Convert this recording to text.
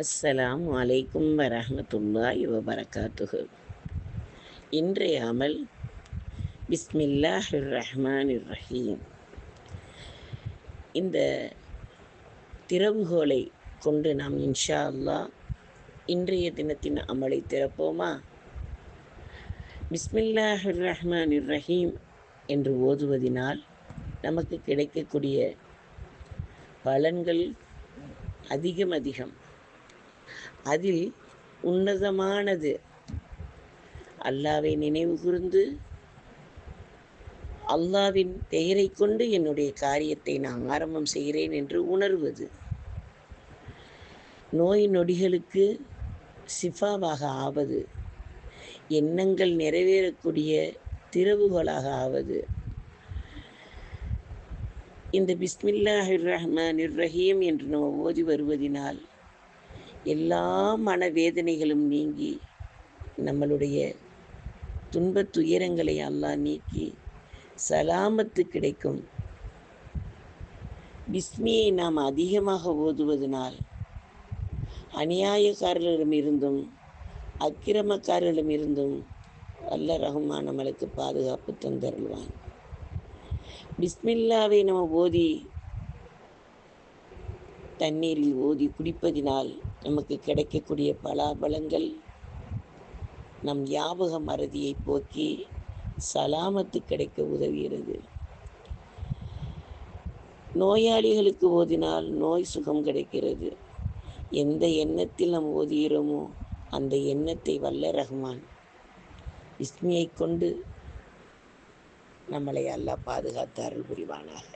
அஸ்ஸலாமு அலைக்கும் வரஹ்மத்துல்லாஹி வபரகாத்துஹு. இன்றைய அமல் பிஸ்மில்லாஹிர் ரஹ்மானிர் ரஹீம். இந்த திறவுகோலை கொண்டு நாம் இன்ஷா அல்லாஹ் இன்றைய தினத்தின் அமலை திறப்போமா? பிஸ்மில்லாஹிர் ரஹ்மானிர் ரஹீம் என்று ஓதுவதினால் நமக்கு கிடைக்கக்கூடிய பலன்கள் அதிகம். அதில் உன்னதமானது அல்லாவை நினைவு கூர்ந்து அல்லாவின் பெயரை கொண்டு என்னுடைய காரியத்தை நான் ஆரம்பம் செய்கிறேன் என்று உணர்வது, நோய் நொடிகளுக்கு சிஃபாவாக ஆவது, எண்ணங்கள் நிறைவேறக்கூடிய திறவுகோலாக ஆவது. இந்த பிஸ்மில்லாஹிர் ரஹ்மானிர் ரஹீம் என்று நம்ம ஓதி வருவதினால் எல்லா மனவேதனைகளும் நீங்கி நம்மளுடைய துன்பத் துயரங்களை அல்லாஹ் நீக்கி சலாமத்து கிடைக்கும். பிஸ்மியை நாம் அதிகமாக ஓதுவதனால் அநியாயக்காரர்களிடமிருந்தும் அக்கிரமக்காரர்களிடமிருந்தும் அல்ல ரஹ்மான் நம்மளுக்கு பாதுகாப்பு தந்தருள்வான். பிஸ்மில்லாவை நம்ம ஓதி தண்ணீரில் ஓதி குடிப்பதினால் நமக்கு கிடைக்கக்கூடிய பலாபலங்கள் நம் ஞாபக மறதியை போக்கி சலாமத்து கிடைக்க உதவுகிறது. நோயாளிகளுக்கு ஓதினால் நோய் சுகம் கிடைக்கிறது. எந்த எண்ணத்தில் நாம் ஓதுகிறோமோ அந்த எண்ணத்தை வல்ல ரஹ்மான் பிஸ்மியை கொண்டு நம்மளை அல்லாஹ் பாதுகாத்து அருள் புரிவானாக.